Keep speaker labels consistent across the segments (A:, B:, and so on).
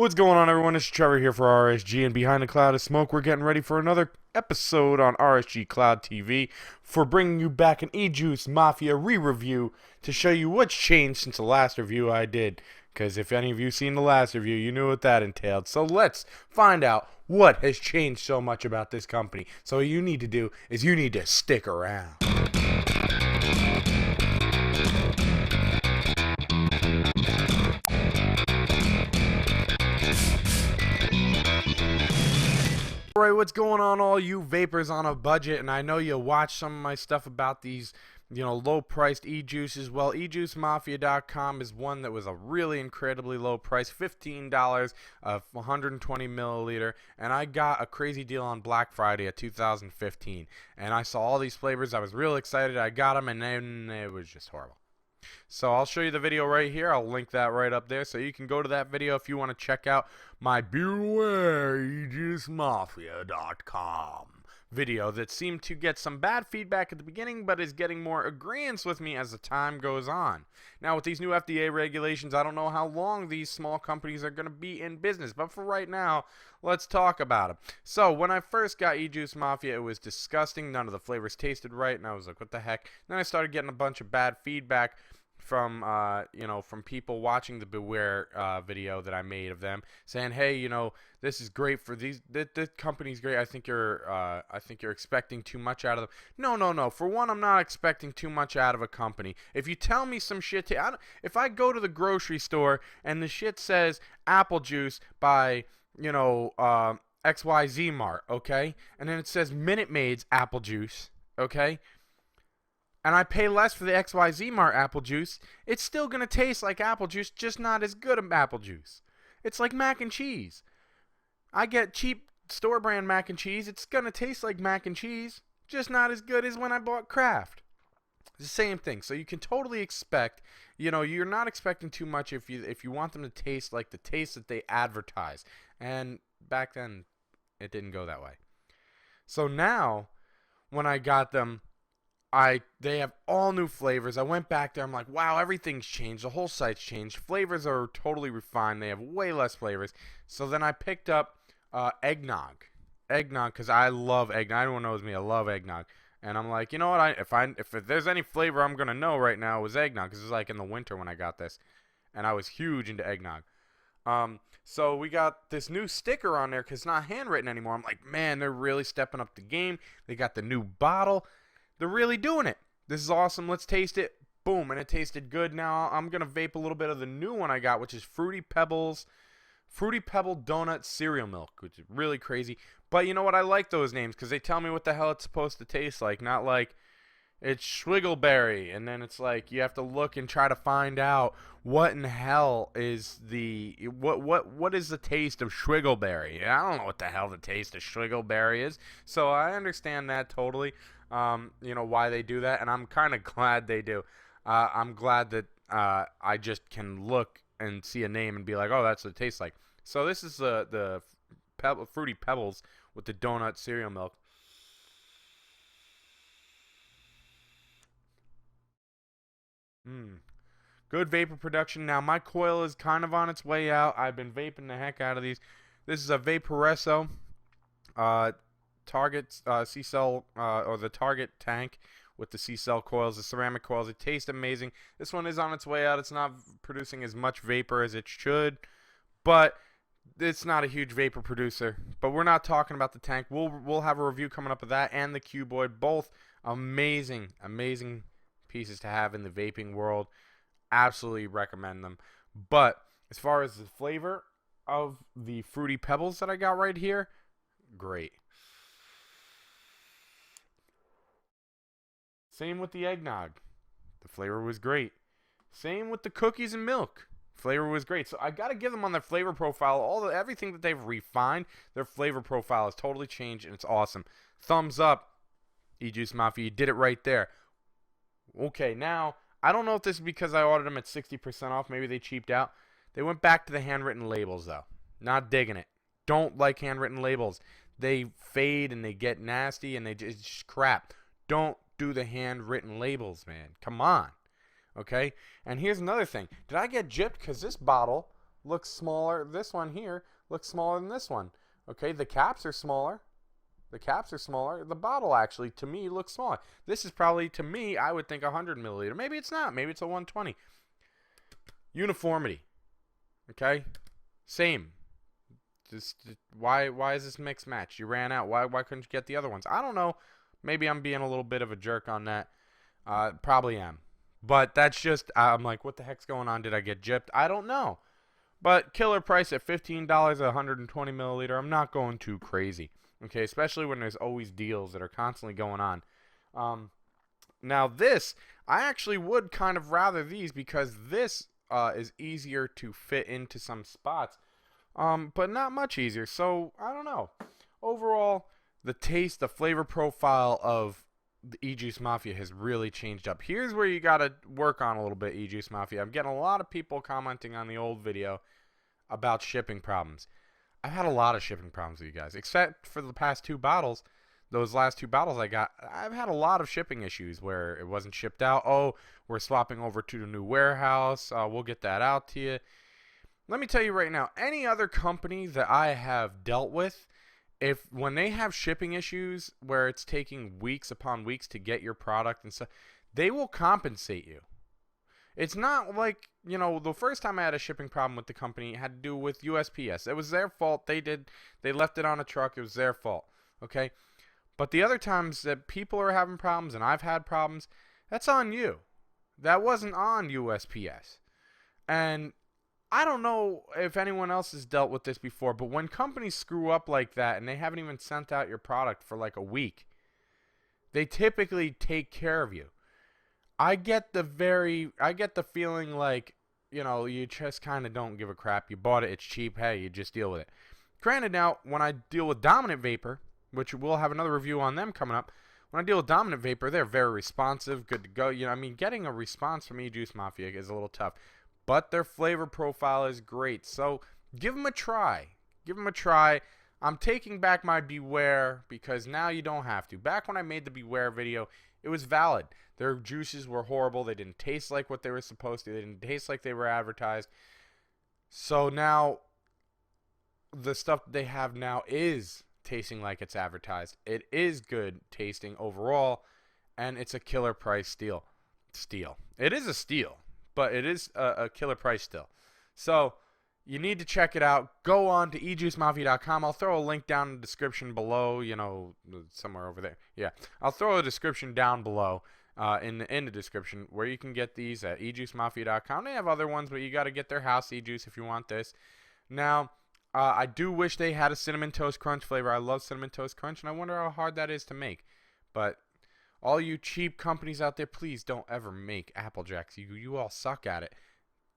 A: What's going on, everyone? It's Trevor here for RSG, and behind a cloud of smoke, we're getting ready for another episode on RSG Cloud TV for bringing you back an ejuice Mafia re-review to show you what's changed since the last review I did. Because if any of you seen the last review, you knew what that entailed. So let's find out what has changed so much about this company. So what you need to do is you need to stick around. Alright, what's going on, all you vapors on a budget? And I know you watch some of my stuff about these, low-priced e-juices. Well, ejuicemafia.com is one that was a really incredibly low price, $15, 120 milliliter, and I got a crazy deal on Black Friday of 2015. And I saw all these flavors. I was real excited. I got them, and then it was just horrible. So I'll show you the video right here. I'll link that right up there, so you can go to that video if you want to check out my Beware ejuicemafia.com video that seemed to get some bad feedback at the beginning, but is getting more agreements with me as the time goes on. Now, with these new FDA regulations, I don't know how long these small companies are going to be in business, but for right now, let's talk about them. So, when I first got ejuice Mafia, it was disgusting. None of the flavors tasted right, and I was like, what the heck? Then I started getting a bunch of bad feedback from from people watching the Beware video that I made of them, saying, hey, this is great for these. This company's great. I think you're expecting too much out of them. No. For one, I'm not expecting too much out of a company. If you tell me some shit, if I go to the grocery store and the shit says apple juice by XYZ Mart, okay, and then it says Minute Maid's apple juice, okay, and I pay less for the XYZ Mart apple juice, it's still going to taste like apple juice, just not as good of apple juice. It's like mac and cheese. I get cheap store brand mac and cheese. It's going to taste like mac and cheese, just not as good as when I bought Kraft. It's the same thing. So you can totally expect, you're not expecting too much if you want them to taste like the taste that they advertise. And back then, it didn't go that way. So now, when I got them, they have all new flavors. I went back there. I'm like, wow, everything's changed. The whole site's changed. Flavors are totally refined. They have way less flavors. So then I picked up eggnog, because I love eggnog. Everyone knows me. I love eggnog. And I'm like, you know what? If there's any flavor I'm gonna know right now, it was eggnog, because it was like in the winter when I got this, and I was huge into eggnog. So we got this new sticker on there because it's not handwritten anymore. I'm like, man, they're really stepping up the game. They got the new bottle. They're really doing it. This is awesome. Let's taste it. Boom, and it tasted good. Now I'm going to vape a little bit of the new one I got, which is Fruity Pebble Donut Cereal Milk, which is really crazy. But you know what? I like those names because they tell me what the hell it's supposed to taste like. Not like it's Schwiggleberry, and then it's like you have to look and try to find out what in hell is what is the taste of Schwiggleberry. I don't know what the hell the taste of Schwiggleberry is. So I understand that totally. Why they do that, and I'm kind of glad they do. I'm glad that I just can look and see a name and be like, oh, that's what it tastes like. So this is the Fruity Pebbles with the donut cereal milk. Good vapor production. Now my coil is kind of on its way out. I've been vaping the heck out of these. This is a Vaporesso Target C-cell or the Target tank with the C-cell coils, the ceramic coils. It tastes amazing. This one is on its way out. It's not producing as much vapor as it should, but it's not a huge vapor producer. But we're not talking about the tank. We'll have a review coming up of that and the cuboid. Both amazing pieces to have in the vaping world. Absolutely recommend them. But as far as the flavor of the Fruity Pebbles that I got right here, great. Same with the eggnog. The flavor was great. Same with the cookies and milk. Flavor was great. So I got to give them on their flavor profile. Everything that they've refined, their flavor profile has totally changed, and it's awesome. Thumbs up, ejuice Mafia. You did it right there. Okay, now, I don't know if this is because I ordered them at 60% off. Maybe they cheaped out. They went back to the handwritten labels, though. Not digging it. Don't like handwritten labels. They fade and they get nasty and it's just crap. Don't do the handwritten labels, man. Come on. Okay? And here's another thing. Did I get gypped? Because this bottle looks smaller. This one here looks smaller than this one. Okay, the caps are smaller. The caps are smaller. The bottle actually, to me, looks smaller. This is probably, to me, I would think 100 milliliter. Maybe it's not. Maybe it's a 120. Uniformity. Okay, same. Just why is this mix match? You ran out. Why couldn't you get the other ones? I don't know. Maybe I'm being a little bit of a jerk on that. Probably am. But that's just, I'm like, what the heck's going on? Did I get gypped? I don't know. But killer price at $15, 120 milliliter. I'm not going too crazy. Okay, especially when there's always deals that are constantly going on. Now this, I actually would kind of rather these because this is easier to fit into some spots. But not much easier. So, I don't know. Overall, the taste, the flavor profile of the ejuice Mafia has really changed up. Here's where you got to work on a little bit, ejuice Mafia. I'm getting a lot of people commenting on the old video about shipping problems. I've had a lot of shipping problems with you guys, except for the past 2 bottles. Those last 2 bottles I got, I've had a lot of shipping issues where it wasn't shipped out. Oh, we're swapping over to the new warehouse. We'll get that out to you. Let me tell you right now, any other company that I have dealt with, when they have shipping issues where it's taking weeks upon weeks to get your product and stuff, they will compensate you. It's not like, you know, the first time I had a shipping problem with the company, it had to do with USPS. It was their fault. They left it on a truck. It was their fault. Okay? But the other times that people are having problems and I've had problems, that's on you. That wasn't on USPS. And I don't know if anyone else has dealt with this before, but when companies screw up like that and they haven't even sent out your product for like a week, they typically take care of you. I get the feeling like, you know, you just kind of don't give a crap. You bought it, it's cheap, hey, you just deal with it. Granted, now, when I deal with Dominant Vapor, which we'll have another review on them coming up, when I deal with Dominant Vapor, they're very responsive, good to go. You know, I mean, getting a response from ejuice Mafia is a little tough. But their flavor profile is great. So give them a try. Give them a try. I'm taking back my Beware because now you don't have to. Back when I made the Beware video, it was valid. Their juices were horrible. They didn't taste like what they were supposed to. They didn't taste like they were advertised. So now the stuff they have now is tasting like it's advertised. It is good tasting overall, and it's a killer price steal. It is a steal. But it is a killer price still. So you need to check it out. Go on to ejuicemafia.com. I'll throw a link down in the description below, you know, somewhere over there. Yeah, I'll throw a description down below in the description where you can get these at ejuicemafia.com. They have other ones, but you got to get their house ejuice if you want this. Now, I do wish they had a Cinnamon Toast Crunch flavor. I love Cinnamon Toast Crunch, and I wonder how hard that is to make. But all you cheap companies out there, please don't ever make Apple Jacks. You all suck at it.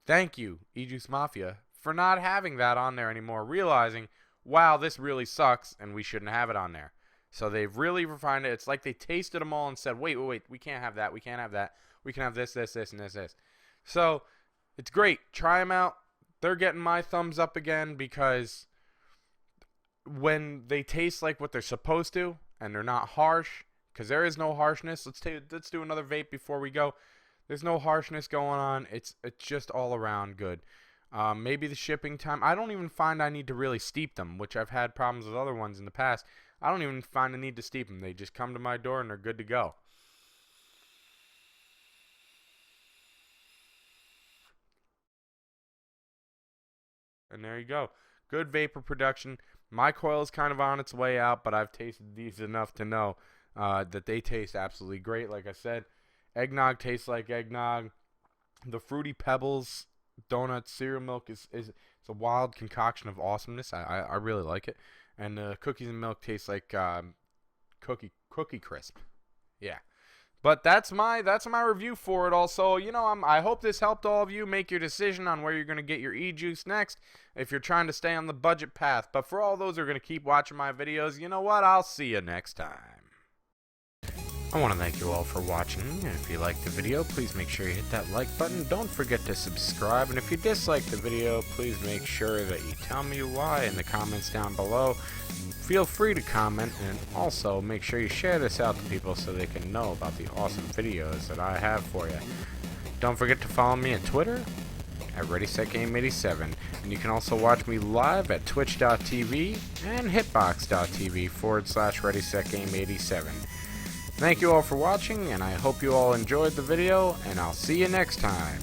A: Thank you, ejuice Mafia, for not having that on there anymore, realizing, wow, this really sucks, and we shouldn't have it on there. So they've really refined it. It's like they tasted them all and said, wait, we can't have that, we can't have that. We can have this, and this. So it's great. Try them out. They're getting my thumbs up again because when they taste like what they're supposed to, and they're not harsh, because there is no harshness. Let's do another vape before we go. There's no harshness going on. It's just all around good. Maybe the shipping time. I don't even find I need to really steep them, which I've had problems with other ones in the past. I don't even find I need to steep them. They just come to my door and they're good to go. And there you go. Good vapor production. My coil is kind of on its way out, but I've tasted these enough to know that they taste absolutely great. Like I said, eggnog tastes like eggnog. The Fruity Pebbles donut cereal milk is a wild concoction of awesomeness. I really like it. And cookies and milk taste like cookie crisp. Yeah. But that's my review for it all. So, you know, I hope this helped all of you make your decision on where you're going to get your ejuice next if you're trying to stay on the budget path. But for all those who are going to keep watching my videos, you know what? I'll see you next time. I want to thank you all for watching. If you liked the video, please make sure you hit that like button. Don't forget to subscribe. And if you dislike the video, please make sure that you tell me why in the comments down below. Feel free to comment, and also make sure you share this out to people so they can know about the awesome videos that I have for you. Don't forget to follow me on Twitter at ReadySetGame87. And you can also watch me live at twitch.tv and hitbox.tv/ReadySetGame87. Thank you all for watching, and I hope you all enjoyed the video, and I'll see you next time.